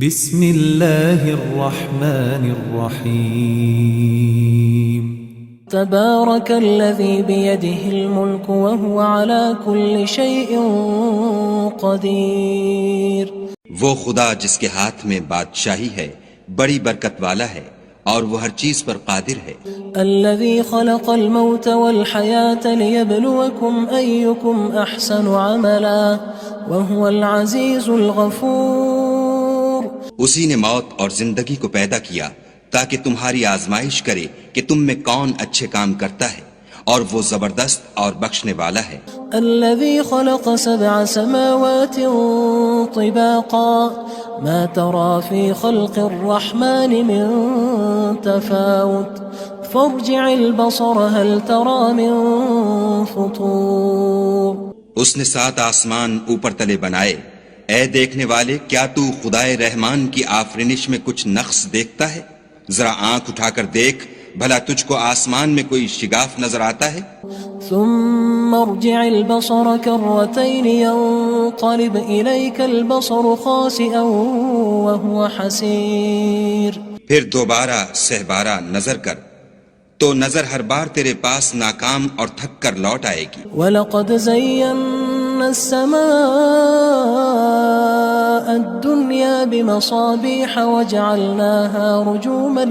بسم اللہ الرحمن الرحیم تبارك الذي بيده الملك وهو على كل شيء قدير. وہ خدا جس کے ہاتھ میں بادشاہی ہے بڑی برکت والا ہے اور وہ ہر چیز پر قادر ہے. الذي خلق الموت والحياة ليبلوكم أيكم أحسن عملا وهو العزيز الغفور. اسی نے موت اور زندگی کو پیدا کیا تاکہ تمہاری آزمائش کرے کہ تم میں کون اچھے کام کرتا ہے اور وہ زبردست اور بخشنے والا ہے. الذي خلق 7 سماوات طباقا ما ترى في خلق الرحمن من تفاوت فارجع البصر هل ترى من فطور. اس نے 7 آسمان اوپر تلے بنائے. اے دیکھنے والے کیا تو خدائے رحمان کی آفرینش میں کچھ نقص دیکھتا ہے؟ ذرا آنکھ اٹھا کر دیکھ بھلا تجھ کو آسمان میں کوئی شگاف نظر آتا ہے؟ ثم ارجع البصر كرتين ينقلب إليك البصر خاسئا وهو حسير. پھر دوبارہ سہبارہ نظر کر تو نظر ہر بار تیرے پاس ناکام اور تھک کر لوٹ آئے گی. وَلَقَدْ زَيَّنَّا السَّمَاءَ الدُّنْيَا بِمَصَابِيحَ وَجَعَلْنَاهَا رُجُومًا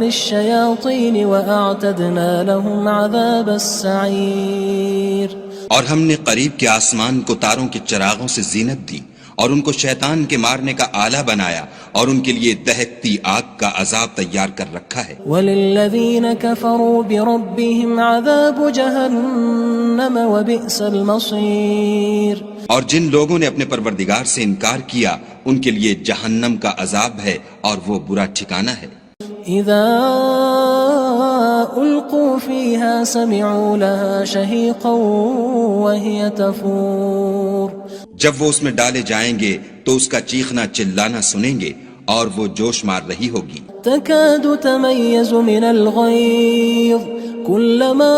لِلشَّيَاطِينِ وَأَعْتَدْنَا لَهُمْ عَذَابَ السَّعِيرِ. اور ہم نے قریب کے آسمان کو تاروں کے چراغوں سے زینت دی اور ان کو شیطان کے مارنے کا آلہ بنایا اور ان کے لیے دہکتی آگ کا عذاب تیار کر رکھا ہے. وَلِلَّذِينَ كَفَرُوا بِرَبِّهِمْ عَذَابُ جَهَنَّمَ وَبِئْسَ الْمَصِيرُ. اور جن لوگوں نے اپنے پروردگار سے انکار کیا ان کے لیے جہنم کا عذاب ہے اور وہ برا ٹھکانہ ہے. اذا القوا فيها سمعوا لها شهيقا وهي تفور. جب وہ اس میں ڈالے جائیں گے تو اس کا چیخنا چلانا سنیں گے اور وہ جوش مار رہی ہوگی. تكاد تميز من الغيظ كلما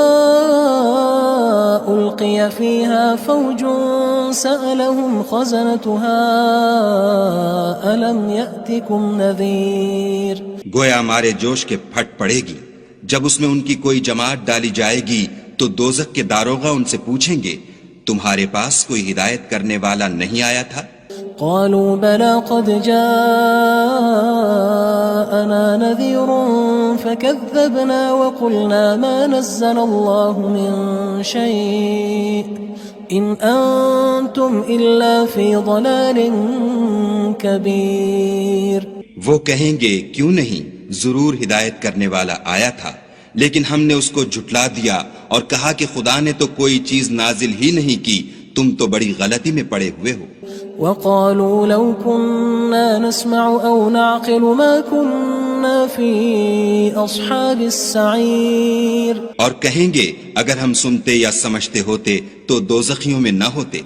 ألقي فيها فوج سألهم خزنتها ألم يأتكم نذير. گویا مارے جوش کے پھٹ پڑے گی. جب اس میں ان کی کوئی جماعت ڈالی جائے گی تو دوزخ کے داروغہ ان سے پوچھیں گے تمہارے پاس کوئی ہدایت کرنے والا نہیں آیا تھا؟ قالوا بلى قد جاءنا نذير فكذبنا وقلنا ما نزل الله من شيء إن أنتم إلا في ضلال كبير. وہ کہیں گے کیوں نہیں، ضرور ہدایت کرنے والا آیا تھا لیکن ہم نے اس کو جھٹلا دیا اور کہا کہ خدا نے تو کوئی چیز نازل ہی نہیں کی، تم تو بڑی غلطی میں پڑے ہوئے ہو. وقالوا لو كنا نسمع أو نعقل ما كنا في أصحاب السعير. اور کہیں گے اگر ہم سنتے یا سمجھتے ہوتے تو دوزخیوں میں نہ ہوتے.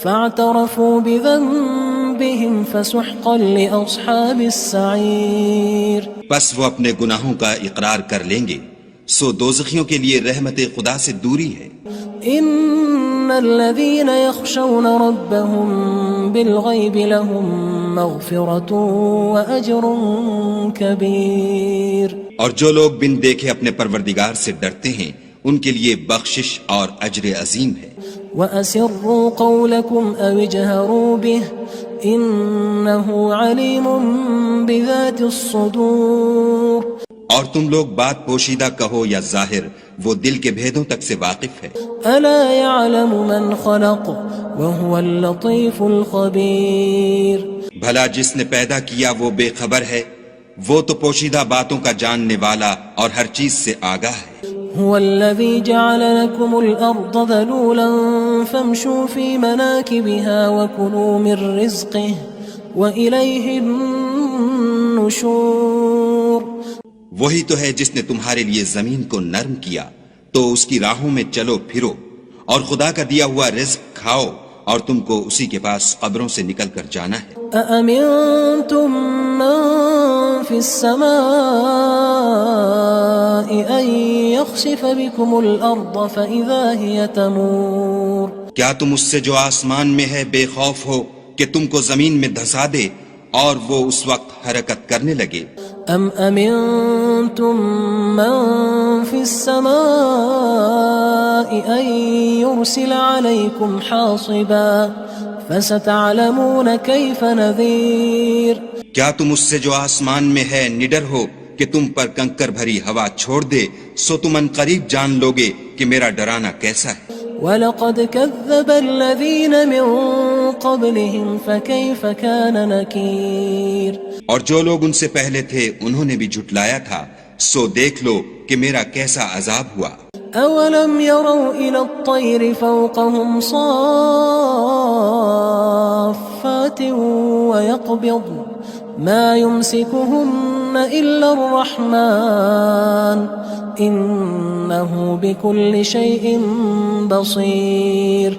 فاعترفوا بذنبهم فسحقا لأصحاب السعير. پس وہ اپنے گناہوں کا اقرار کر لیں گے سو دوزخیوں کے لیے رحمت خدا سے دوری ہے. ان الذين يخشون ربهم بالغيب لهم مغفرة وأجر كبير. اور جو لوگ بن دیکھے اپنے پروردگار سے ڈرتے ہیں ان کے لیے بخشش اور اجر عظیم ہے. وَأَسِرُّوا قَوْلَكُمْ أَوِ اجْهَرُوا بِهِ إِنَّهُ عَلِيمٌ بِذَاتِ الصُّدُورِ. اور تم لوگ بات پوشیدہ کہو یا ظاہر وہ دل کے بھیدوں تک سے واقف ہے. أَلَا يَعْلَمُ مَنْ خَلَقَ وَهُوَ اللَّطِيفُ الْخَبِيرُ. بھلا جس نے پیدا کیا وہ بے خبر ہے، وہ تو پوشیدہ باتوں کا جاننے والا اور ہر چیز سے آگاہ ہے. هو الذي جعل لكم الأرض ذلولا فامشوا في مناكبها وكلوا من رزقه وإليه النشور. وہی تو ہے جس نے تمہارے لیے زمین کو نرم کیا تو اس کی راہوں میں چلو پھرو اور خدا کا دیا ہوا رزق کھاؤ اور تم کو اسی کے پاس قبروں سے نکل کر جانا ہے. أأمنتم من في السماء أن يخسف بكم الأرض فإذا هي تمور. کیا تم اس سے جو آسمان میں ہے بے خوف ہو کہ تم کو زمین میں دھسا دے اور وہ اس وقت حرکت کرنے لگے؟ ام امنتم من في السماء ان يرسل عليكم حاصبا فستعلمون كيف نذير کیا تم اس سے جو آسمان میں ہے نڈر ہو کہ تم پر کنکر بھری ہوا چھوڑ دے، سو تم ان قریب جان لوگے کہ میرا ڈرانا کیسا ہے۔ وَلَقَدْ كَذَّبَ الَّذِينَ مِن قَبْلِهِمْ فَكَيْفَ كَانَ نَكِيرٌ اور جو لوگ ان سے پہلے تھے انہوں نے بھی جھٹلایا تھا، سو دیکھ لو کہ میرا کیسا عذاب ہوا۔ أَوَلَمْ يَرَوْا إِلَى الطَّيْرِ فَوْقَهُمْ صَافَّاتٍ وَيَقْبِضْنَ مَا يُمْسِكُهُنَّ إِلَّا الرَّحْمَنُ إِنَّهُ بِكُلِّ شَيْءٍ بَصِيرٌ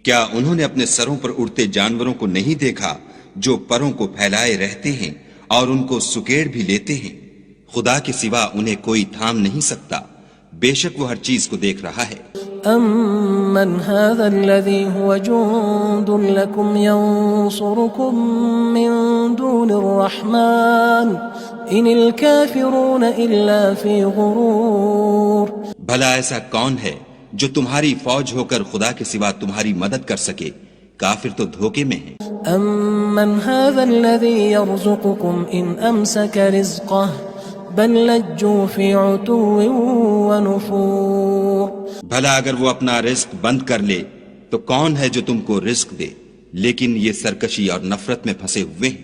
کیا انہوں نے اپنے سروں پر اڑتے جانوروں کو نہیں دیکھا جو پروں کو پھیلائے رہتے ہیں اور ان کو سکیڑ بھی لیتے ہیں؟ خدا کے سوا انہیں کوئی تھام نہیں سکتا، بے شک وہ ہر چیز کو دیکھ رہا ہے۔ أَمَّنْ هَذَا الَّذِي هُوَ جُندٌ لَكُمْ يَنصُرُكُم مِّن دُونِ الرَّحْمَنِ إِنِ الْكَافِرُونَ إِلَّا فِي غُرُورٍ بھلا ایسا کون ہے جو تمہاری فوج ہو کر خدا کے سوا تمہاری مدد کر سکے؟ کافر تو دھوکے میں ہیں۔ أَمَّنْ هَذَا الَّذِي يَرْزُقُكُمْ إِنْ أَمْسَكَ رِزْقَهُ بَلْ لَجُّوا فِي عُتُوٍّ وَنُفُورٍ بھلا اگر وہ اپنا رزق بند کر لے تو کون ہے جو تم کو رزق دے؟ لیکن یہ سرکشی اور نفرت میں پھنسے ہوئے ہیں۔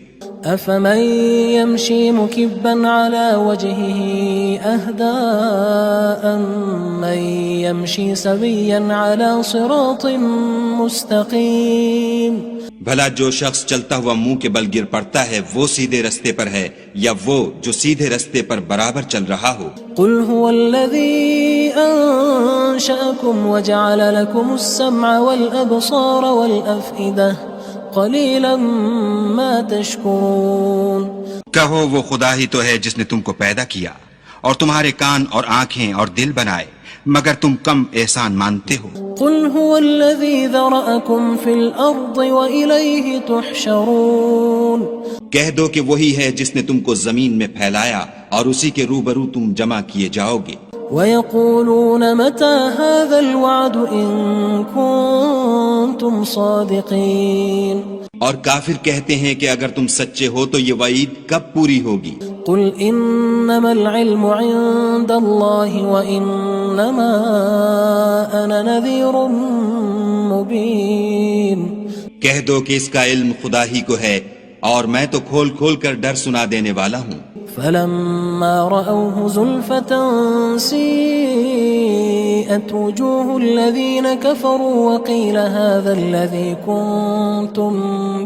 أَفَمَن يَمْشِي مُكِبًّا عَلَى وَجْهِهِ أَهْدَىٰ أَمَّن يَمْشِي سَوِيًّا عَلَى صِرَاطٍ مُّسْتَقِيمٍ بھلا جو شخص چلتا ہوا منہ کے بل گر پڑتا ہے وہ سیدھے رستے پر ہے یا وہ جو سیدھے رستے پر برابر چل رہا ہو؟ قُلْ هُوَ الَّذِي أَنشَأَكُمْ وَجَعَلَ لَكُمُ السَّمْعَ وَالْأَبْصَارَ وَالْأَفْئِدَةَ قَلِيلًا مَا تَشْكُرُونَ کہو وہ خدا ہی تو ہے جس نے تم کو پیدا کیا اور تمہارے کان اور آنکھیں اور دل بنائے، مگر تم کم احسان مانتے ہو۔ قُلْ هُوَ الَّذِي ذَرَأَكُمْ فِي الْأَرْضِ وَإِلَيْهِ تُحْشَرُونَ کہہ دو کہ وہی ہے جس نے تم کو زمین میں پھیلایا اور اسی کے روبرو تم جمع کیے جاؤ گے۔ وَيَقُولُونَ مَتَى هَذَا الْوَعْدُ إِن كُنتُمْ صَادِقِينَ اور کافر کہتے ہیں کہ اگر تم سچے ہو تو یہ وعید کب پوری ہوگی؟ قُلْ إِنَّمَا الْعِلْمُ عِندَ اللَّهِ وَإِنَّمَا أَنَا نَذِيرٌ مُّبِينٌ کہہ دو کہ اس کا علم خدا ہی کو ہے اور میں تو کھول کھول کر ڈر سنا دینے والا ہوں۔ فَلَمَّا رَأَوْهُ زُلْفَةً سِيئَتْ وُجُوهُ الَّذِينَ كَفَرُوا وَقِيلَ هَذَا الَّذِي كُنتُم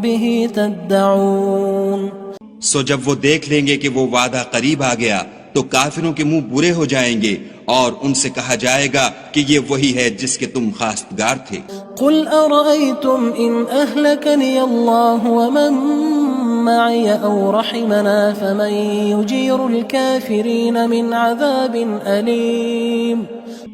بِهِ تَدَّعُونَ سو جب وہ دیکھ لیں گے کہ وہ وعدہ قریب آ گیا تو کافروں کے منہ برے ہو جائیں گے اور ان سے کہا جائے گا کہ یہ وہی ہے جس کے تم خواستگار تھے۔ قُلْ أَرَأَيْتُمْ إِنْ أَهْلَكَنِيَ اللَّهُ وَمَن مَّعِيَ أَوْ رَحِمَنَا فَمَن يُجِيرُ الْكَافِرِينَ مِنْ عَذَابٍ أَلِيمٍ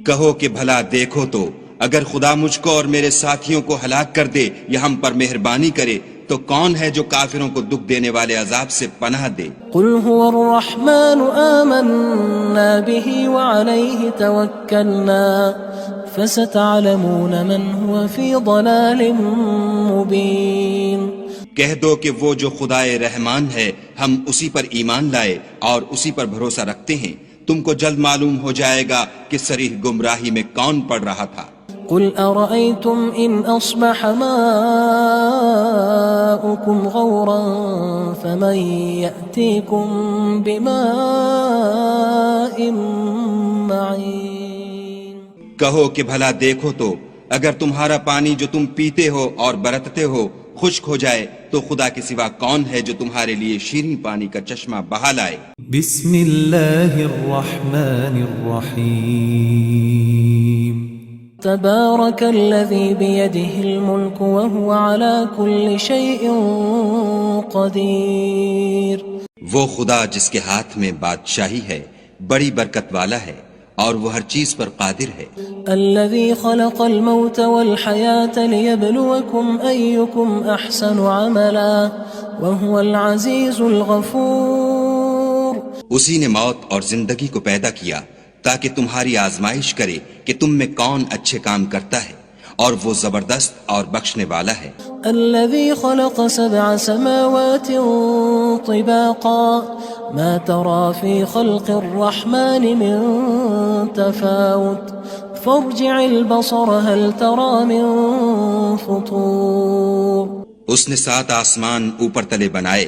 کہو کہ بھلا دیکھو تو اگر خدا مجھ کو اور میرے ساتھیوں کو ہلاک کر دے یا ہم پر مہربانی کرے تو کون ہے جو کافروں کو دکھ دینے والے عذاب سے پناہ دے؟ قُلْ هُوَ الرَّحْمَنُ آمَنَّا بِهِ وَعَلَيْهِ تَوَكَّلْنَا فَسَتَعْلَمُونَ مَنْ هُوَ فِي ضَلَالٍ مُّبِينٍ کہہ دو کہ وہ جو خدائے رحمان ہے ہم اسی پر ایمان لائے اور اسی پر بھروسہ رکھتے ہیں، تم کو جلد معلوم ہو جائے گا کہ صریح گمراہی میں کون پڑ رہا تھا۔ قُلْ أَرَأَيْتُمْ إِنْ أَصْبَحَ مَاؤُكُمْ غَوْرًا فَمَن يَأْتِيكُم بِمَاءٍ مَّعِينٍ کہو کہ بھلا دیکھو تو اگر تمہارا پانی جو تم پیتے ہو اور برتتے ہو خشک ہو جائے تو خدا کے سوا کون ہے جو تمہارے لیے شیریں پانی کا چشمہ بہا لائے؟ بسم اللہ الرحمن الرحیم تبارك الذي بيده الملك وهو على كل شيء قدير وہ خدا جس کے ہاتھ میں بادشاہی ہے بڑی برکت والا ہے اور وہ ہر چیز پر قادر ہے. الذي خلق الموت والحياة ليبلوكم أيكم أحسن عملا وهو العزيز الغفور. اسی نے موت اور زندگی کو پیدا کیا تاکہ تمہاری آزمائش کرے کہ تم میں کون اچھے کام کرتا ہے، اور وہ زبردست اور بخشنے والا ہے. الذي خلق 7 سماوات طباقا ما ترى في خلق الرحمن من تفاوت فارجع البصر هل ترى من فطور. اس نے 7 آسمان اوپر تلے بنائے.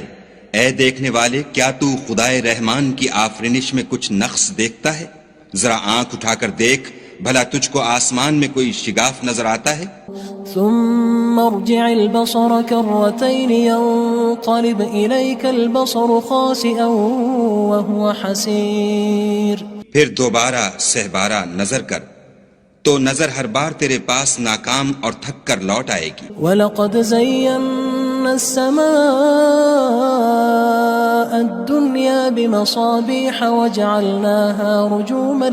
اے دیکھنے والے، کیا تو خدائے رحمان کی آفرینش میں کچھ نقص دیکھتا ہے؟ ذرا آنکھ اٹھا کر دیکھ، بھلا تجھ کو آسمان میں کوئی شگاف نظر آتا ہے؟ ثم ارجع البصر كرتين ينقلب إليك البصر خاسئا وهو حسير. پھر دوبارہ سہبارہ نظر کر تو نظر ہر بار تیرے پاس ناکام اور تھک کر لوٹ آئے گی. وَلَقَدْ زَيَّنَّا السَّمَاءَ الدُّنْيَا بِمَصَابِيحَ وَجَعَلْنَاهَا رُجُومًا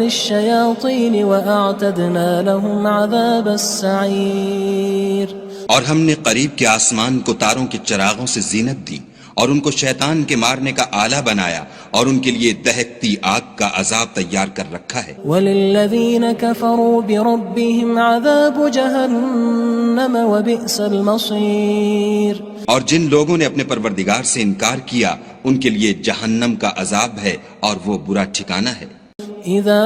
لِلشَّيَاطِينِ وَأَعْتَدْنَا لَهُمْ عَذَابَ السَّعِيرِ. اور ہم نے قریب کے آسمان کو تاروں کے چراغوں سے زینت دی اور ان کو شیطان کے مارنے کا آلہ بنایا اور ان کے لیے دہکتی آگ کا عذاب تیار کر رکھا ہے. وَلِلَّذِينَ كَفَرُوا بِرَبِّهِمْ عَذَابُ جَهَنَّمَ وَبِئْسَ الْمَصِيرُ. اور جن لوگوں نے اپنے پروردگار سے انکار کیا ان کے لیے جہنم کا عذاب ہے اور وہ برا ٹھکانہ ہے. اذا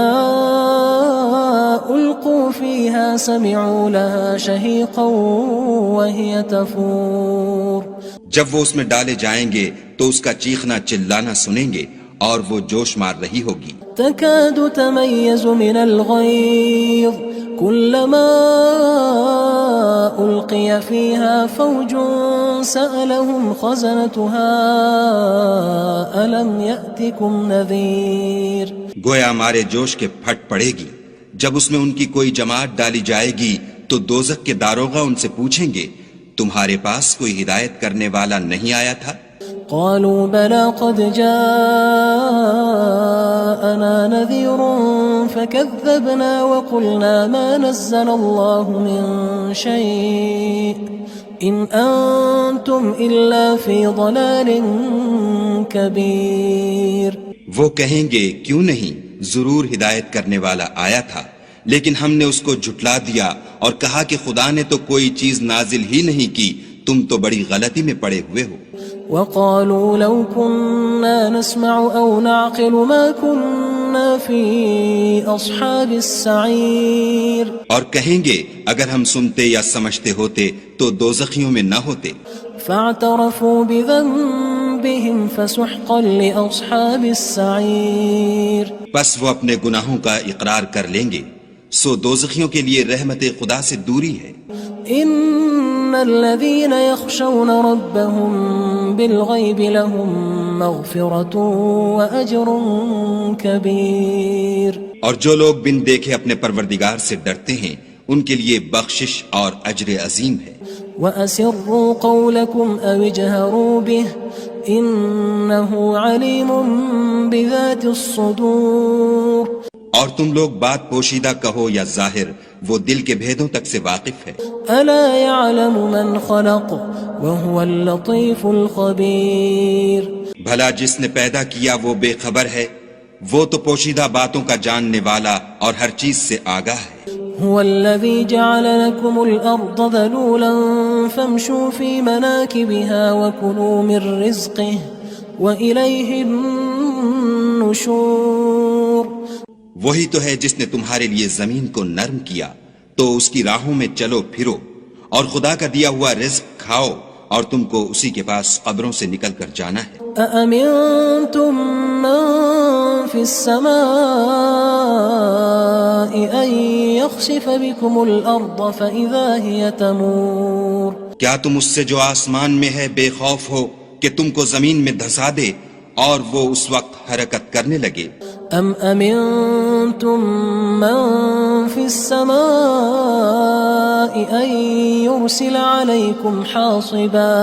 القوا فيها سمعوا لها شهيقا وهي تفور. جب وہ اس میں ڈالے جائیں گے تو اس کا چیخنا چلانا سنیں گے اور وہ جوش مار رہی ہوگی. تكاد تميز من الغيظ كلما ألقي فيها فوج سألهم خزنتها ألم يأتكم نذير. گویا ہمارے جوش کے پھٹ پڑے گی. جب اس میں ان کی کوئی جماعت ڈالی جائے گی تو دوزخ کے داروغہ ان سے پوچھیں گے تمہارے پاس کوئی ہدایت کرنے والا نہیں آیا تھا؟ قالوا بلى قد جاءنا نذير فكذبنا وقلنا ما نزل الله من شيء إن أنتم إلا في ضلال كبير. وہ کہیں گے کیوں نہیں، ضرور ہدایت کرنے والا آیا تھا، لیکن ہم نے اس کو جھٹلا دیا اور کہا کہ خدا نے تو کوئی چیز نازل ہی نہیں کی، تم تو بڑی غلطی میں پڑے ہوئے ہو. وقالوا لو كنا نسمع أو نعقل ما كنا في أصحاب السعير. اور کہیں گے اگر ہم سنتے یا سمجھتے ہوتے تو دوزخیوں میں نہ ہوتے. فاعترفوا بذنبهم فسحقا لأصحاب السعير. بس وہ اپنے گناہوں کا اقرار کر لیں گے، سو دوزخیوں کے لیے رحمت خدا سے دوری ہے. ان الذين يخشون ربهم بالغيب لهم مغفرة واجر كبير. اور جو لوگ بن دیکھے اپنے پروردگار سے ڈرتے ہیں ان کے لیے بخشش اور اجر عظیم ہے. واسروا قولكم او اجهروا به انه عليم بذات الصدور. اور تم لوگ بات پوشیدہ کہو یا ظاہر، وہ دل کے بھیدوں تک سے واقف ہے. الا يعلم من خلق وهو اللطيف الخبير. بھلا جس نے پیدا کیا وہ بے خبر ہے، وہ تو پوشیدہ باتوں کا جاننے والا اور ہر چیز سے آگاہ ہے. هو الذي جعل لكم الأرض ذلولا فامشوا في مناكبها وكلوا من رزقه وإليه النشور. وہی تو ہے جس نے تمہارے لیے زمین کو نرم کیا تو اس کی راہوں میں چلو پھرو اور خدا کا دیا ہوا رزق کھاؤ اور تم کو اسی کے پاس قبروں سے نکل کر جانا ہے. أأمنتم من في السماء أن يخسف بكم الأرض فإذا هي تمور. کیا تم اس سے جو آسمان میں ہے بے خوف ہو کہ تم کو زمین میں دھسا دے اور وہ اس وقت حرکت کرنے لگے؟ ام امنتم من في السماء ان يرسل عليكم حاصبا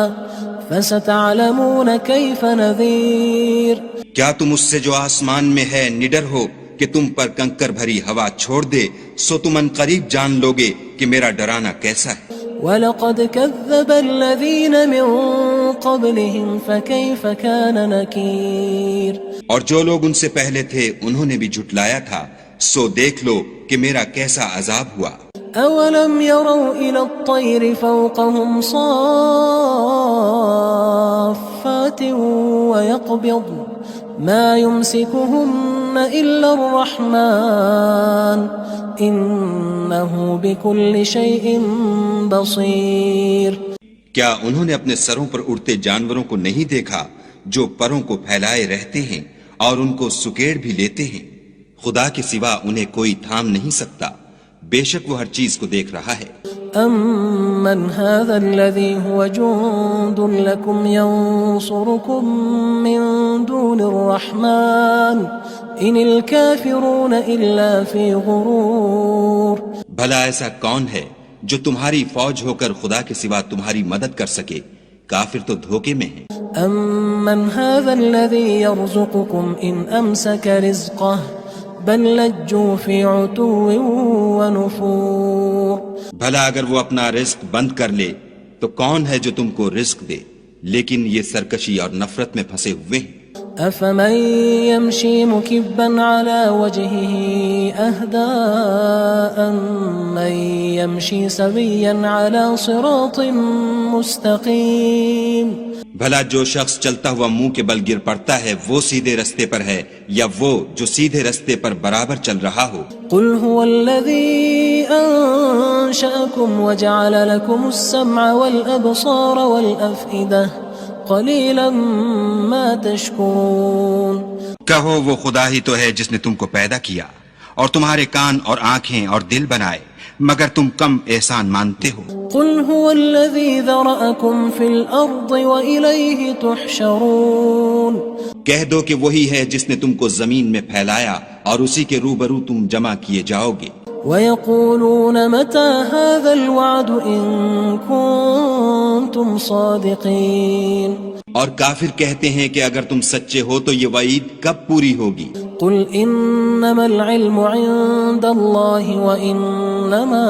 فستعلمون كيف نذير کیا تم اس سے جو آسمان میں ہے نڈر ہو کہ تم پر کنکر بھری ہوا چھوڑ دے، سو تم ان قریب جان لوگے کہ میرا ڈرانا کیسا ہے۔ وَلَقَدْ كَذَّبَ الَّذِينَ مِن قَبْلِهِمْ فَكَيْفَ كَانَ نَكِيرٌ اور جو لوگ ان سے پہلے تھے انہوں نے بھی جھٹلایا تھا، سو دیکھ لو کہ میرا کیسا عذاب ہوا۔ أَوَلَمْ يَرَوْا إِلَى الطَّيْرِ فَوْقَهُمْ صَافَّاتٍ وَيَقْبِضْنَ مَا يُمْسِكُهُنَّ إِلَّا الرَّحْمَنُ إِنَّهُ بِكُلِّ شَيْءٍ بَصِيرٌ کیا انہوں نے اپنے سروں پر اڑتے جانوروں کو نہیں دیکھا جو پروں کو پھیلائے رہتے ہیں اور ان کو سکیڑ بھی لیتے ہیں؟ خدا کے سوا انہیں کوئی تھام نہیں سکتا، بے شک وہ ہر چیز کو دیکھ رہا ہے۔ أَمَّنْ هَذَا الَّذِي هُوَ جُندٌ لَكُمْ يَنصُرُكُم مِّن دُونِ الرَّحْمَنِ إِنِ الْكَافِرُونَ إِلَّا فِي غُرُورٍ بھلا ایسا کون ہے جو تمہاری فوج ہو کر خدا کے سوا تمہاری مدد کر سکے؟ کافر تو دھوکے میں ہیں۔ أَمَّنْ هَذَا الَّذِي يَرْزُقُكُمْ إِنْ أَمْسَكَ رِزْقَهُ بَل لَجُّوا فِي عُتُوٍّ وَنُفُورٍ بھلا اگر وہ اپنا رزق بند کر لے تو کون ہے جو تم کو رزق دے؟ لیکن یہ سرکشی اور نفرت میں پھنسے ہوئے ہیں۔ أَفَمَن يَمْشِي مُكِبًّا عَلَى وَجْهِهِ أَهْدَىٰ أَمَّن يَمْشِي سَوِيًّا عَلَى صِرَاطٍ مُّسْتَقِيمٍ بھلا جو شخص چلتا ہوا منہ کے بل گر پڑتا ہے وہ سیدھے رستے پر ہے یا وہ جو سیدھے رستے پر برابر چل رہا ہو؟ قُلْ هُوَ الَّذِي أَنشَأَكُمْ وَجَعَلَ لَكُمُ السَّمْعَ وَالْأَبْصَارَ وَالْأَفْئِدَةَ قَلِيلًا مَا تَشْكُرُونَ کہو وہ خدا ہی تو ہے جس نے تم کو پیدا کیا اور تمہارے کان اور آنکھیں اور دل بنائے، مگر تم کم احسان مانتے ہو۔ قُلْ هُوَ الَّذِي ذَرَأَكُمْ فِي الْأَرْضِ وَإِلَيْهِ تُحْشَرُونَ کہہ دو کہ وہی ہے جس نے تم کو زمین میں پھیلایا اور اسی کے روبرو تم جمع کیے جاؤ گے۔ وَيَقُولُونَ مَتَى هَذَا الْوَعْدُ إِن كُنتُمْ صَادِقِينَ اور کافر کہتے ہیں کہ اگر تم سچے ہو تو یہ وعید کب پوری ہوگی؟ قُلْ إِنَّمَا الْعِلْمُ عِندَ اللَّهِ وَإِنَّمَا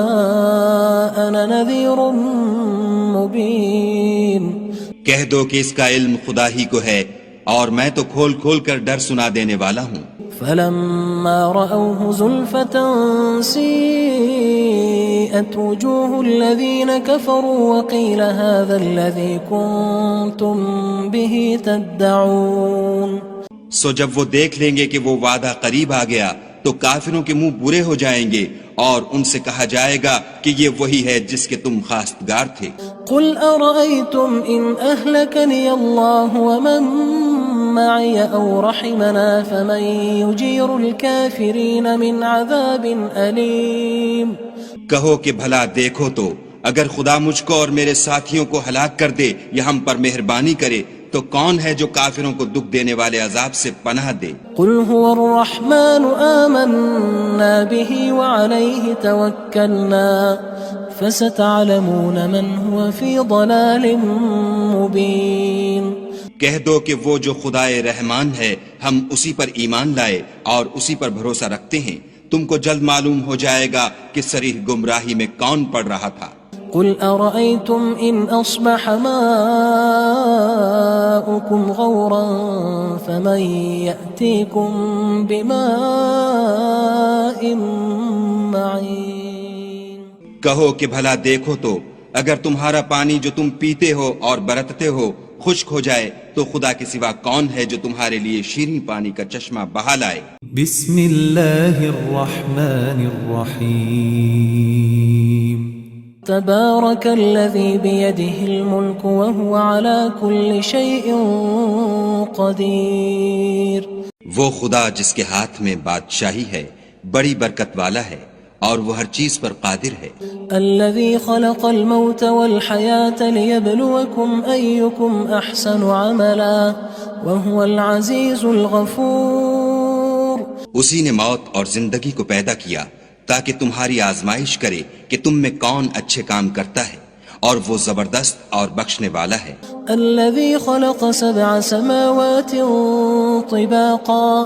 أَنَا نَذِيرٌ مُّبِينٌ کہہ دو کہ اس کا علم خدا ہی کو ہے اور میں تو کھول کھول کر ڈر سنا دینے والا ہوں۔ فَلَمَّا رَأَوْهُ زُلْفَةً سِيئَتْ وُجُوهُ الَّذِينَ كَفَرُوا وَقِيلَ هَذَا الَّذِي كُنتُم بِهِ تَدَّعُونَ سو جب وہ دیکھ لیں گے کہ وہ وعدہ قریب آ گیا تو کافروں کے منہ برے ہو جائیں گے اور ان سے کہا جائے گا کہ یہ وہی ہے جس کے تم خواستگار تھے۔ قُلْ أَرَأَيْتُمْ إِنْ أَهْلَكَنِيَ اللَّهُ وَمَن مَّعِيَ أَوْ رَحِمَنَا فَمَن يُجِيرُ الْكَافِرِينَ مِنْ عَذَابٍ أَلِيمٍ کہو کہ بھلا دیکھو تو اگر خدا مجھ کو اور میرے ساتھیوں کو ہلاک کر دے یا ہم پر مہربانی کرے تو کون ہے جو کافروں کو دکھ دینے والے عذاب سے پناہ دے؟ قُلْ هُوَ الرَّحْمَنُ آمَنَّا بِهِ وَعَلَيْهِ تَوَكَّلْنَا فَسَتَعْلَمُونَ مَنْ هُوَ فِي ضَلَالٍ مُّبِينٍ کہہ دو کہ وہ جو خدائے رحمان ہے ہم اسی پر ایمان لائے اور اسی پر بھروسہ رکھتے ہیں، تم کو جلد معلوم ہو جائے گا کہ صریح گمراہی میں کون پڑ رہا تھا۔ قُلْ أَرَأَيْتُمْ إِنْ أَصْبَحَ مَاؤُكُمْ غَوْرًا فَمَن يَأْتِيكُم بِمَاءٍ مَّعِينٍ کہو کہ بھلا دیکھو تو اگر تمہارا پانی جو تم پیتے ہو اور برتتے ہو خشک ہو جائے تو خدا کے سوا کون ہے جو تمہارے لیے شیریں پانی کا چشمہ بہا لائے؟ بسم اللہ الرحمن الرحیم تبارك الذي بيده الملك وهو على كل شيء قدير وہ خدا جس کے ہاتھ میں بادشاہی ہے بڑی برکت والا ہے اور وہ ہر چیز پر قادر ہے۔ الذي خلق الموت والحياة ليبلوكم أيكم أحسن عملا وهو العزيز الغفور اسی نے موت اور زندگی کو پیدا کیا تاکہ تمہاری آزمائش کرے کہ تم میں کون اچھے کام کرتا ہے، اور وہ زبردست اور بخشنے والا ہے۔ الذي خلق 7 سماوات طباقا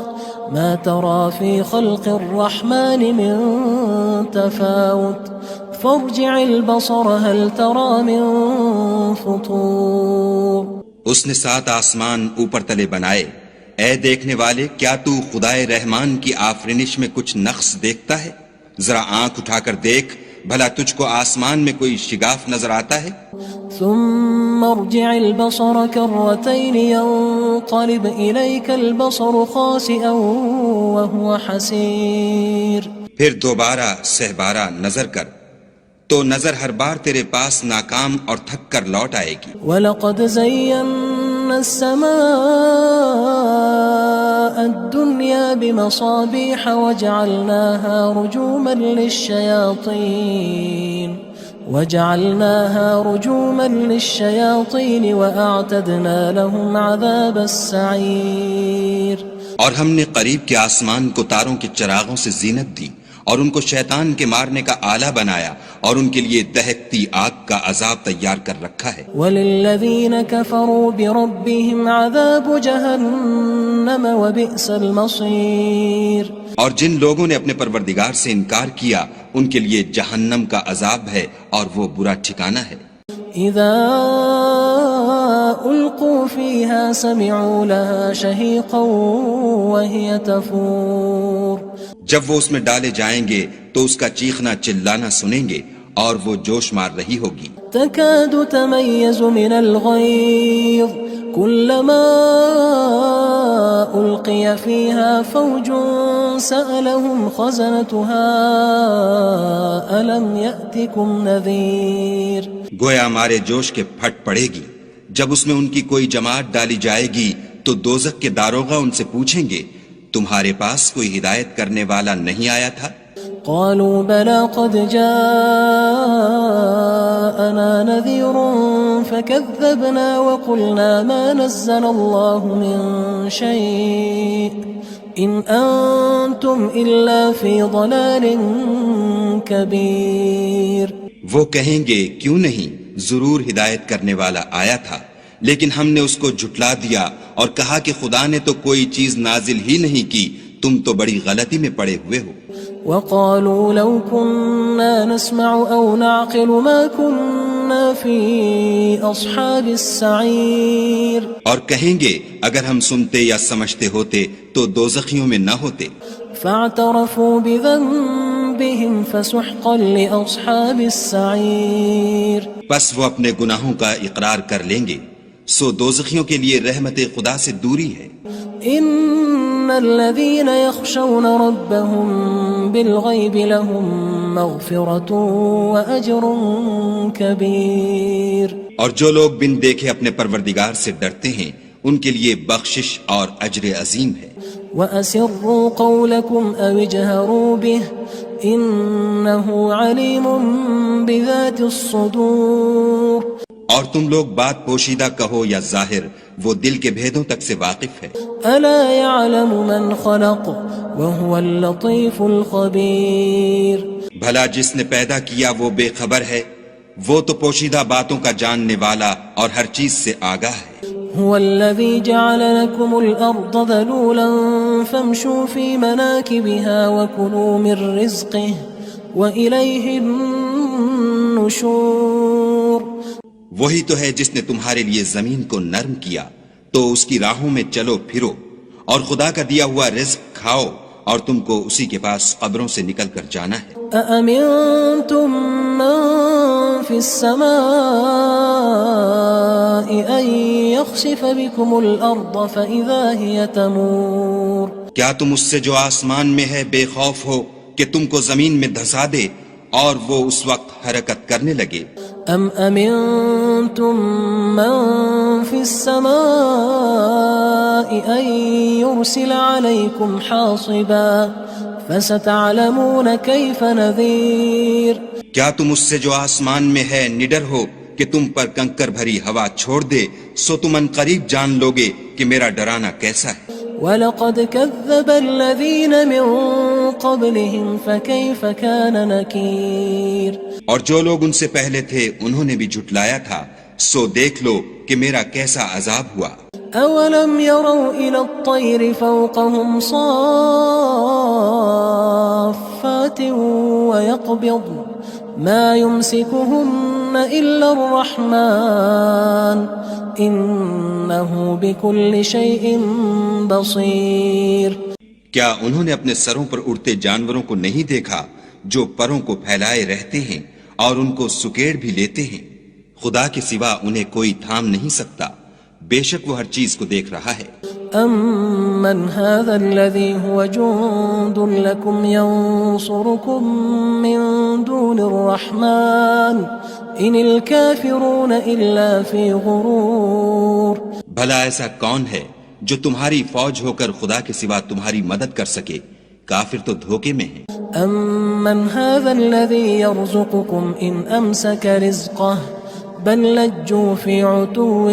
ما ترى في خلق الرحمن من تفاوت فارجع البصر هل ترى من فطور۔ اس نے 7 آسمان اوپر تلے بنائے، اے دیکھنے والے کیا تو خدائے رحمان کی آفرینش میں کچھ نقص دیکھتا ہے؟ ذرا آنکھ اٹھا کر دیکھ، بھلا تجھ کو آسمان میں کوئی شگاف نظر آتا ہے؟ ثم ارجع البصر كرتين ينقلب إليك البصر خاسئا وهو حسير۔ پھر دوبارہ سہبارہ نظر کر تو نظر ہر بار تیرے پاس ناکام اور تھک کر لوٹ آئے گی۔ وَلَقَدْ زَيَّنَّا السَّمَاءَ الدُّنْيَا بِمَصَابِيحَ وَجَعَلْنَاهَا رُجُومًا لِلشَّيَاطِينِ وَأَعْتَدْنَا لَهُمْ عَذَابَ السَّعِيرِ۔ اور ہم نے قریب کے آسمان کو تاروں کے چراغوں سے زینت دی اور ان کو شیطان کے مارنے کا آلہ بنایا اور ان کے لیے دہکتی آگ کا عذاب تیار کر رکھا ہے۔ وَلِلَّذِينَ كَفَرُوا بِرَبِّهِمْ عَذَابُ جَهَنَّمَ وَبِئْسَ الْمَصِيرُ۔ اور جن لوگوں نے اپنے پروردگار سے انکار کیا ان کے لیے جہنم کا عذاب ہے اور وہ برا ٹھکانہ ہے۔ اذا القوا فيها سمعوا لها شهيقا وهي تفور۔ جب وہ اس میں ڈالے جائیں گے تو اس کا چیخنا چلانا سنیں گے اور وہ جوش مار رہی ہوگی۔ تكاد تميز من الغيظ كلما ألقي فيها فوج سألهم خزنتها ألم يأتكم نذير۔ گویا ہمارے جوش کے پھٹ پڑے گی جب اس میں ان کی کوئی جماعت ڈالی جائے گی تو دوزخ کے داروغہ ان سے پوچھیں گے تمہارے پاس کوئی ہدایت کرنے والا نہیں آیا تھا؟ قالوا بلى قد جاءنا نذير فكذبنا وقلنا ما نزل الله من شيء إن أنتم إلا في ضلال كبير۔ وہ کہیں گے کیوں نہیں، ضرور ہدایت کرنے والا آیا تھا، لیکن ہم نے اس کو جھٹلا دیا اور کہا کہ خدا نے تو کوئی چیز نازل ہی نہیں کی، تم تو بڑی غلطی میں پڑے ہوئے ہو۔ وقالوا لو كنا نسمع أو نعقل ما كنا في أصحاب السعير۔ اور کہیں گے اگر ہم سنتے یا سمجھتے ہوتے تو دوزخیوں میں نہ ہوتے۔ فاعترفوا بذنبهم فسحقا لأصحاب السعير۔ پس وہ اپنے گناہوں کا اقرار کر لیں گے، سو دوزخیوں کے لیے رحمت خدا سے دوری ہے۔ ان الذين يخشون ربهم بالغيب لهم مغفرة واجر كبير۔ اور جو لوگ بن دیکھے اپنے پروردگار سے ڈرتے ہیں ان کے لیے بخشش اور اجر عظیم ہے۔ وَأَسِرُّوا قَوْلَكُمْ أَوِ اجْهَرُوا بِهِ إِنَّهُ عَلِيمٌ بِذَاتِ الصُّدُورِ۔ اور تم لوگ بات پوشیدہ کہو یا ظاہر، وہ دل کے بھیدوں تک سے واقف ہے۔ أَلَا يَعْلَمُ مَنْ خَلَقَ وَهُوَ اللَّطِيفُ الْخَبِيرُ۔ بھلا جس نے پیدا کیا وہ بے خبر ہے، وہ تو پوشیدہ باتوں کا جاننے والا اور ہر چیز سے آگاہ ہے۔ هو الذي جعل لكم الأرض ذلولا فامشوا في مناكبها وكلوا من رزقه وإليه النشور۔ وہی تو ہے جس نے تمہارے لیے زمین کو نرم کیا تو اس کی راہوں میں چلو پھرو اور خدا کا دیا ہوا رزق کھاؤ اور تم کو اسی کے پاس قبروں سے نکل کر جانا ہے۔ أأمنتم من في السماء أن يخسف بكم الأرض فإذا هي تمور۔ کیا تم اس سے جو آسمان میں ہے بے خوف ہو کہ تم کو زمین میں دھسا دے اور وہ اس وقت حرکت کرنے لگے؟ ام امنتم من في السماء ان يرسل عليكم حاصبا فستعلمون كيف نذير۔ کیا تم اس سے جو آسمان میں ہے نڈر ہو کہ تم پر کنکر بھری ہوا چھوڑ دے، سو تم ان قریب جان لوگے کہ میرا ڈرانا کیسا ہے۔ وَلَقَدْ كَذَّبَ الَّذِينَ مِن قبلهم فكيف كان نكير اور جو لوگ ان سے پہلے تھے انہوں نے بھی جھٹلایا تھا، سو دیکھ لو کہ میرا کیسا عذاب ہوا۔ أولم يروا إلى الطير فوقهم صافات ويقبض ما يمسكهن إلا الرحمن إنه بكل شيء بصير۔ کیا انہوں نے اپنے سروں پر اڑتے جانوروں کو نہیں دیکھا جو پروں کو پھیلائے رہتے ہیں اور ان کو سکیڑ بھی لیتے ہیں؟ خدا کے سوا انہیں کوئی تھام نہیں سکتا، بے شک وہ ہر چیز کو دیکھ رہا ہے۔ أَمَّنْ هَذَا الَّذِي هُوَ جُندٌ لَكُمْ يَنصُرُكُم مِّن دُونِ الرَّحْمَٰنِ إِنِ الْكَافِرُونَ إِلَّا فِي غُرُورٍ۔ بھلا ایسا کون ہے جو تمہاری فوج ہو کر خدا کے سوا تمہاری مدد کر سکے؟ کافر تو دھوکے میں ہیں۔ أَمَّنْ هَذَا الَّذِي يَرْزُقُكُمْ إِنْ أَمْسَكَ رِزْقَهُ بل لجوا فی عتو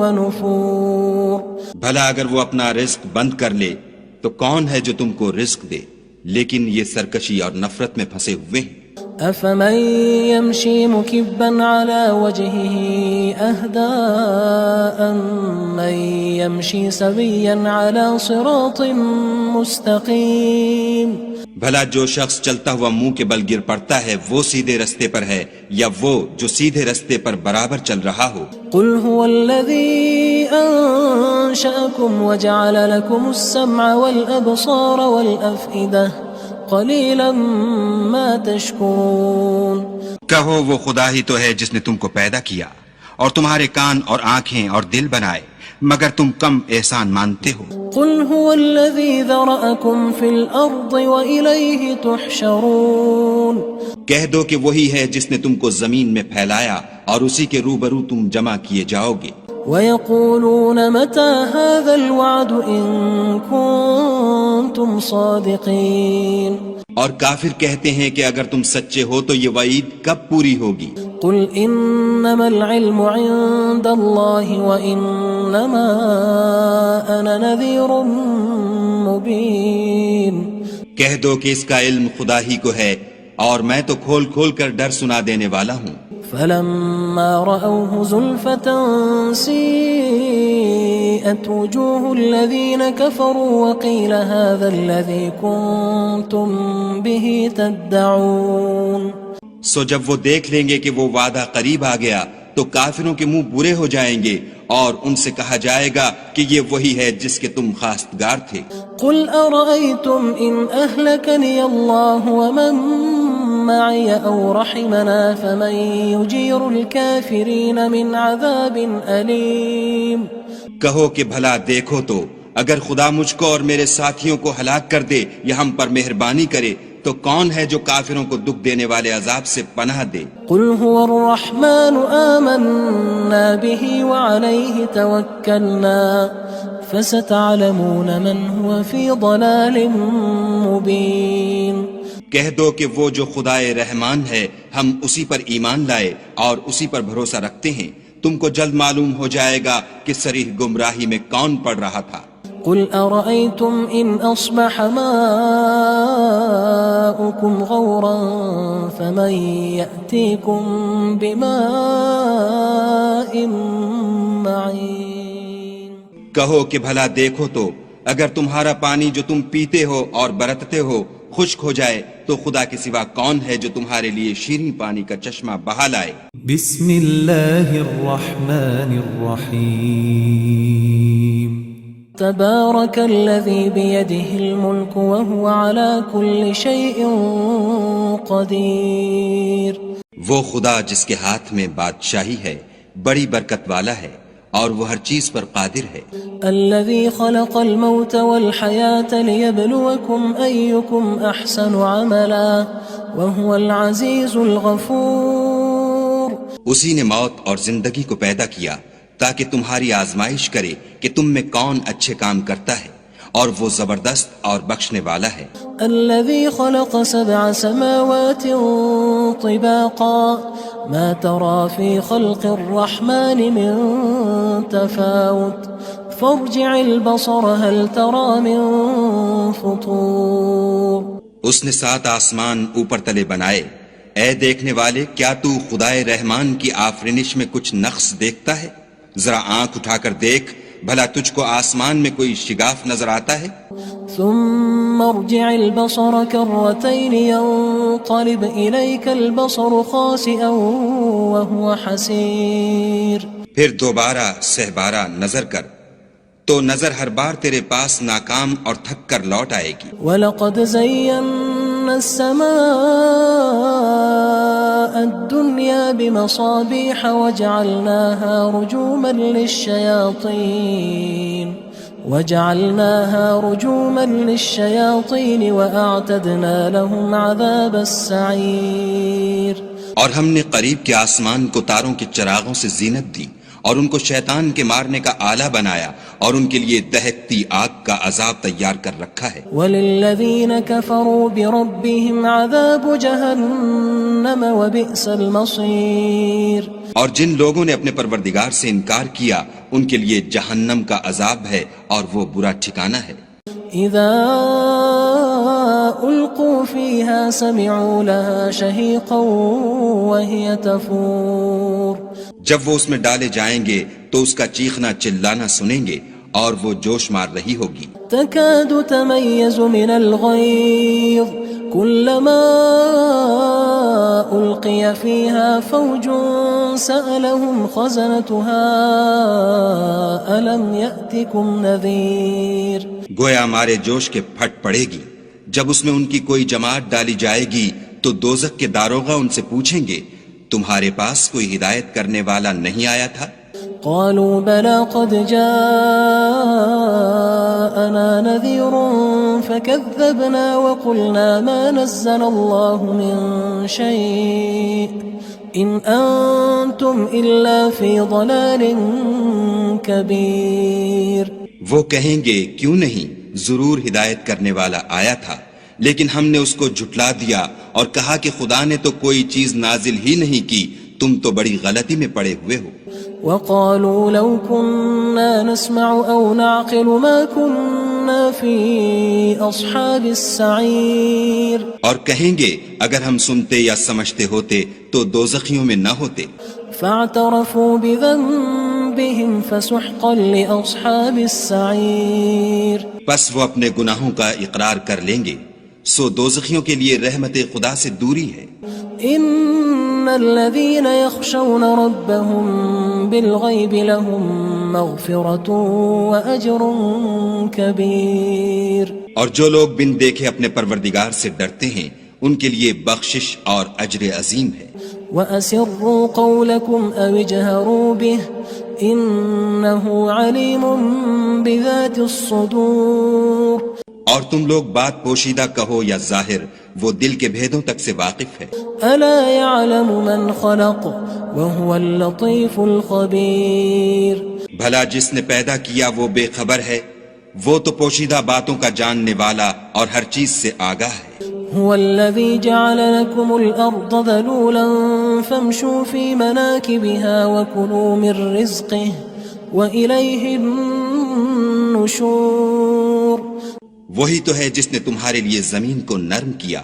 ونفور۔ بھلا اگر وہ اپنا رزق بند کر لے تو کون ہے جو تم کو رزق دے، لیکن یہ سرکشی اور نفرت میں پھنسے ہوئے ہیں۔ افمن يمشي مكبا على وجهه اهدى أمن يمشي سويا على صراط مستقيم۔ بھلا جو شخص چلتا ہوا منہ کے بل گر پڑتا ہے وہ سیدھے رستے پر ہے یا وہ جو سیدھے رستے پر برابر چل رہا ہو؟ قل هو الذي أنشأكم وجعل لكم السمع والأبصار والأفئدة قلیلا ما تشکرون۔ کہو وہ خدا ہی تو ہے جس نے تم کو پیدا کیا اور تمہارے کان اور آنکھیں اور دل بنائے، مگر تم کم احسان مانتے ہو۔ قل هو الذی ذرأکم فی الارض وإلیہ تحشرون۔ کہہ دو کہ وہی ہے جس نے تم کو زمین میں پھیلایا اور اسی کے روبرو تم جمع کیے جاؤ گے۔ وَيَقُولُونَ مَتَى هَذَا الْوَعْدُ إِن كُنتُمْ صَادِقِينَ۔ اور کافر کہتے ہیں کہ اگر تم سچے ہو تو یہ وعید کب پوری ہوگی؟ قُلْ إِنَّمَا الْعِلْمُ عِندَ اللَّهِ وَإِنَّمَا أَنَا نَذِيرٌ مُبِينٌ۔ کہہ دو کہ اس کا علم خدا ہی کو ہے اور میں تو کھول کھول کر ڈر سنا دینے والا ہوں۔ فلما رأوه زلفة سيئت وجوه الذين كفروا وقيل هذا الذي كنتم به تدعون۔ سو جب وہ دیکھ لیں گے کہ وہ وعدہ قریب آ گیا تو کافروں کے منہ برے ہو جائیں گے اور ان سے کہا جائے گا کہ یہ وہی ہے جس کے تم خواستگار تھے۔ قل أرأيتم إن أهلكني الله ومن معي أو رحمنا فمن يجير الكافرين من عذاب أليم۔ کہو کہ بھلا دیکھو تو اگر خدا مجھ کو اور میرے ساتھیوں کو ہلاک کر دے یا ہم پر مہربانی کرے تو کون ہے جو کافروں کو دکھ دینے والے عذاب سے پناہ دے؟ قل هو الرحمن آمنا به وعليه توكلنا فستعلمون من هو في ضلال مبين۔ کہہ دو کہ وہ جو خدائے رحمان ہے ہم اسی پر ایمان لائے اور اسی پر بھروسہ رکھتے ہیں، تم کو جلد معلوم ہو جائے گا کہ صریح گمراہی میں کون پڑ رہا تھا۔ قل أرأيتم إن أصبح ماؤكم غورا فمن يأتيكم بماء معين۔ کہو کہ بھلا دیکھو تو اگر تمہارا پانی جو تم پیتے ہو اور برتتے ہو خشک ہو جائے تو خدا کے سوا کون ہے جو تمہارے لیے شیریں پانی کا چشمہ بہا لائے؟ بسم اللہ الرحمن الرحیم۔ تبارك الذي بيده الملك وهو على كل شيء قدير۔ وہ خدا جس کے ہاتھ میں بادشاہی ہے بڑی برکت والا ہے اور وہ ہر چیز پر قادر ہے۔ الذي خلق الموت والحياة ليبلوكم أيكم أحسن عملا وهو العزيز الغفور۔ اسی نے موت اور زندگی کو پیدا کیا تاکہ تمہاری آزمائش کرے کہ تم میں کون اچھے کام کرتا ہے اور وہ زبردست اور بخشنے والا ہے۔ الذي خلق 7 سماوات طباقا ما ترى في خلق الرحمن من تفاوت فارجع البصر هل ترى من فطور۔ اس نے 7 آسمان اوپر تلے بنائے، اے دیکھنے والے کیا تو خدائے رحمان کی آفرینش میں کچھ نقص دیکھتا ہے؟ ذرا آنکھ اٹھا کر دیکھ، بھلا تجھ کو آسمان میں کوئی شگاف نظر آتا ہے؟ ثم ارجع البصر كرتين ينقلب إليك البصر خاسئا وهو حسير. پھر دوبارہ سہبارہ نظر کر تو نظر ہر بار تیرے پاس ناکام اور تھک کر لوٹ آئے گی. وَلَقَدْ زَيَّنَّا السَّمَاءَ الدُّنْيَا بِمَصَابِيحَ وَجَعَلْنَاهَا رُجُومًا لِلشَّيَاطِينِ وَأَعْتَدْنَا لَهُمْ عَذَابَ السَّعِيرِ. اور ہم نے قریب کے آسمان کو تاروں کے چراغوں سے زینت دی اور ان کو شیطان کے مارنے کا آلہ بنایا اور ان کے لیے دہکتی آگ کا عذاب تیار کر رکھا ہے. وَلِلَّذِينَ كَفَرُوا بِرَبِّهِمْ عَذَابُ جَهَنَّمَ وَبِئْسَ الْمَصِيرُ. اور جن لوگوں نے اپنے پروردگار سے انکار کیا ان کے لیے جہنم کا عذاب ہے اور وہ برا ٹھکانہ ہے. اذا القوا فيها سمعوا لها شهيقا وهي تفور. جب وہ اس میں ڈالے جائیں گے تو اس کا چیخنا چلانا سنیں گے اور وہ جوش مار رہی ہوگی. تكاد تميز من الغيظ كلما ألقي فيها فوج سألهم خزنتها ألم يأتكم نذير. گویا ہمارے جوش کے پھٹ پڑے گی جب اس میں ان کی کوئی جماعت ڈالی جائے گی تو دوزخ کے داروغہ ان سے پوچھیں گے تمہارے پاس کوئی ہدایت کرنے والا نہیں آیا تھا؟ قالوا بلى قد جاءنا نذير فكذبنا وقلنا ما نزل الله من شيء إن أنتم إلا في ضلال كبير. وہ کہیں گے کیوں نہیں، ضرور ہدایت کرنے والا آیا تھا، لیکن ہم نے اس کو جھٹلا دیا اور کہا کہ خدا نے تو کوئی چیز نازل ہی نہیں کی، تم تو بڑی غلطی میں پڑے ہوئے ہو. وقالوا لو كنا نسمع أو نعقل ما كنا في أصحاب السعير. اور کہیں گے اگر ہم سنتے یا سمجھتے ہوتے تو دوزخیوں میں نہ ہوتے. فاعترفوا بذنبهم فسحقا لأصحاب السعير. پس وہ اپنے گناہوں کا اقرار کر لیں گے، سو دوزخیوں کے لیے رحمت خدا سے دوری ہے. ان الذين يخشون ربهم بالغيب لهم مغفرة واجر كبير. اور جو لوگ بن دیکھے اپنے پروردگار سے ڈرتے ہیں ان کے لیے بخشش اور اجر عظیم ہے. واسروا قولكم او اجهروا به انه عليم بذات الصدور. اور تم لوگ بات پوشیدہ کہو یا ظاہر، وہ دل کے بھیدوں تک سے واقف ہے. الا يعلم من خلق وهو اللطيف الخبير. بھلا جس نے پیدا کیا وہ بے خبر ہے، وہ تو پوشیدہ باتوں کا جاننے والا اور ہر چیز سے آگاہ ہے. هو الذي جعل لكم الأرض ذلولا فامشوا في مناكبها وكلوا من رزقه وإليه النشور. وہی تو ہے جس نے تمہارے لیے زمین کو نرم کیا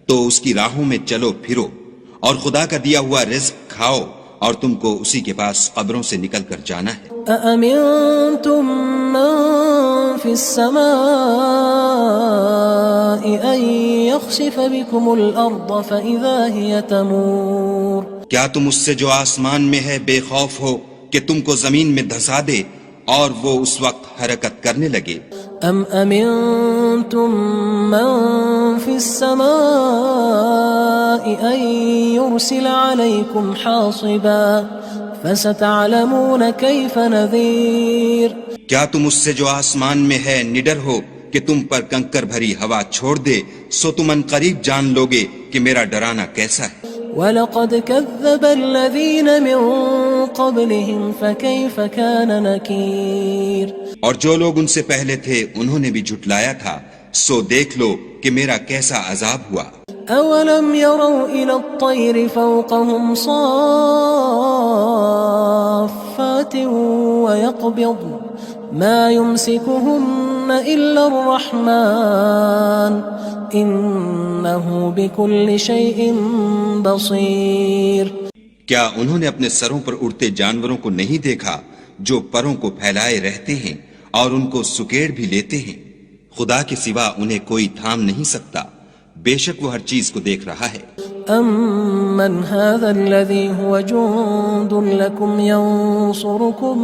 تو اس کی راہوں میں چلو پھرو اور خدا کا دیا ہوا رزق کھاؤ اور تم کو اسی کے پاس قبروں سے نکل کر جانا ہے. أأمنتم من في السماء أن يخسف بكم الأرض فإذا هي تمور. کیا تم اس سے جو آسمان میں ہے بے خوف ہو کہ تم کو زمین میں دھسا دے اور وہ اس وقت حرکت کرنے لگے؟ ام امنتم من في السماء ان يرسل عليكم حاصبا فستعلمون كيف نذير. کیا تم اس سے جو آسمان میں ہے نڈر ہو کہ تم پر کنکر بھری ہوا چھوڑ دے، سو تم ان قریب جان لوگے کہ میرا ڈرانا کیسا ہے. وَلَقَدْ كَذَّبَ الَّذِينَ مِن قَبْلِهِمْ فَكَيْفَ كَانَ نَكِيرٌ. اور جو لوگ ان سے پہلے تھے انہوں نے بھی جھٹلایا تھا، سو دیکھ لو کہ میرا کیسا عذاب ہوا. أَوَلَمْ يَرَوْا إِلَى الطَّيْرِ فَوْقَهُمْ صَافَّاتٍ وَيَقْبِضْنَ مَا يُمْسِكُهُنَّ إِلَّا الرَّحْمَنُ إنه بكل شيء بصير. کیا انہوں نے اپنے سروں پر اڑتے جانوروں کو نہیں دیکھا جو پروں کو پھیلائے رہتے ہیں اور ان کو سکیڑ بھی لیتے ہیں؟ خدا کے سوا انہیں کوئی تھام نہیں سکتا، بے شک وہ ہر چیز کو دیکھ رہا ہے. أَمَّنْ هَذَا الَّذِي هُوَ جُندٌ لَكُمْ يَنصُرُكُم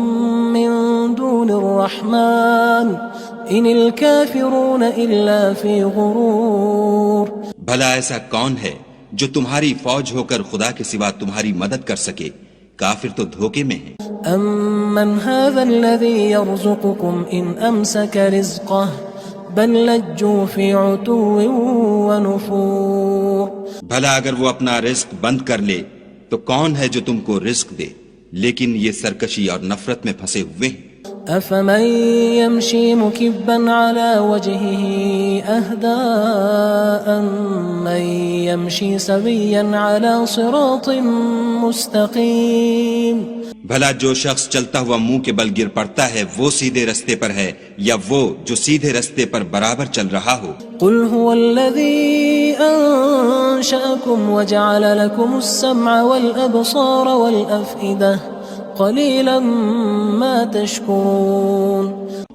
مِّن دُونِ الرَّحْمَنِ إِنِ الْكَافِرُونَ إِلَّا فِي غُرُورٍ. بھلا ایسا کون ہے جو تمہاری فوج ہو کر خدا کے سوا تمہاری مدد کر سکے؟ کافر تو دھوکے میں ہیں. أَمَّنْ هَذَا الَّذِي يَرْزُقُكُمْ إِنْ أَمْسَكَ رِزْقَهُ بل لجوا فی عتو ونفور. بھلا اگر وہ اپنا رزق بند کر لے تو کون ہے جو تم کو رزق دے؟ لیکن یہ سرکشی اور نفرت میں پھنسے ہوئے ہیں. افمن يمشي مكبا على وجهه اهدى من يمشي سويا على صراط مستقيم. بھلا جو شخص چلتا ہوا منہ کے بل گر پڑتا ہے وہ سیدھے رستے پر ہے یا وہ جو سیدھے رستے پر برابر چل رہا ہو؟ قل هو الذي انشأكم وجعل لكم السمع والابصار والافئدة قلیلا ما تشکرون.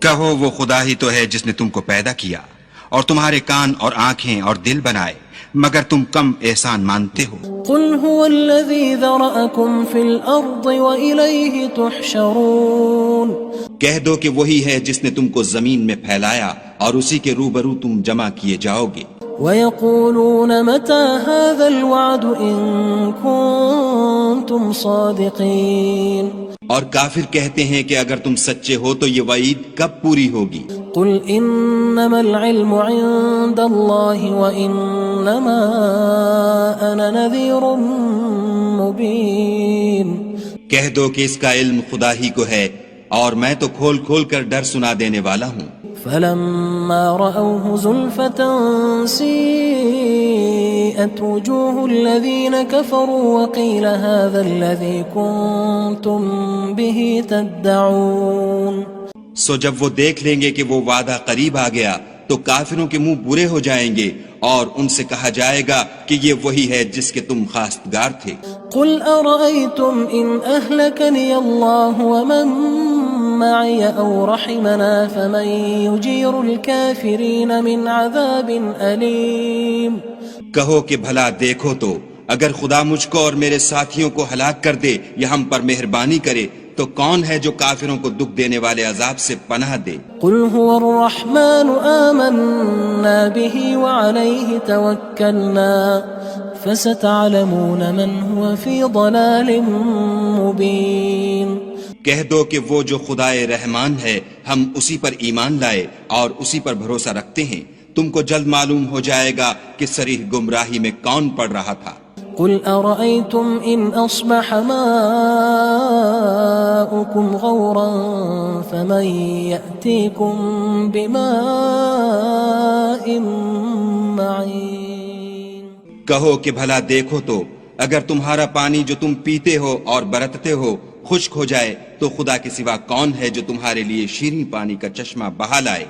کہو وہ خدا ہی تو ہے جس نے تم کو پیدا کیا اور تمہارے کان اور آنکھیں اور دل بنائے، مگر تم کم احسان مانتے ہو. قل هو الذی ذرأکم فی الارض وإلیہ تحشرون. کہہ دو کہ وہی ہے جس نے تم کو زمین میں پھیلایا اور اسی کے روبرو تم جمع کیے جاؤ گے. وَيَقُولُونَ مَتَى هَذَا الْوَعْدُ إِن كُنتُمْ صَادِقِينَ. اور کافر کہتے ہیں کہ اگر تم سچے ہو تو یہ وعید کب پوری ہوگی؟ قُلْ إِنَّمَا الْعِلْمُ عِندَ اللَّهِ وَإِنَّمَا أَنَا نَذِيرٌ مُبِينٌ. کہہ دو کہ اس کا علم خدا ہی کو ہے اور میں تو کھول کھول کر ڈر سنا دینے والا ہوں. فلما رأوه زلفة سيئت وجوه الذين كفروا وقيل هذا الذي كنتم به تدعون. سو جب وہ دیکھ لیں گے کہ وہ وعدہ قریب آ گیا تو کافروں کے منہ برے ہو جائیں گے اور ان سے کہا جائے گا کہ یہ وہی ہے جس کے تم خواستگار تھے. قل أرأيتم إن أهلكني الله ومن معي أو رحمنا فمن يجير الكافرين من عذاب أليم. کہو کہ بھلا دیکھو تو اگر خدا مجھ کو اور میرے ساتھیوں کو ہلاک کر دے یا ہم پر مہربانی کرے تو کون ہے جو کافروں کو دکھ دینے والے عذاب سے پناہ دے؟ قل هو الرحمن آمنا به وعليه توكلنا فستعلمون من هو في ضلال مبين. کہہ دو کہ وہ جو خدائے رحمان ہے ہم اسی پر ایمان لائے اور اسی پر بھروسہ رکھتے ہیں، تم کو جلد معلوم ہو جائے گا کہ صریح گمراہی میں کون پڑ رہا تھا. قل أرأيتم إن أصبح ماؤكم غورا فمن يأتيكم بماء معين. کہو کہ بھلا دیکھو تو اگر تمہارا پانی جو تم پیتے ہو اور برتتے ہو خشک ہو جائے تو خدا کے سوا کون ہے جو تمہارے لیے شیریں پانی کا چشمہ بہا لائے.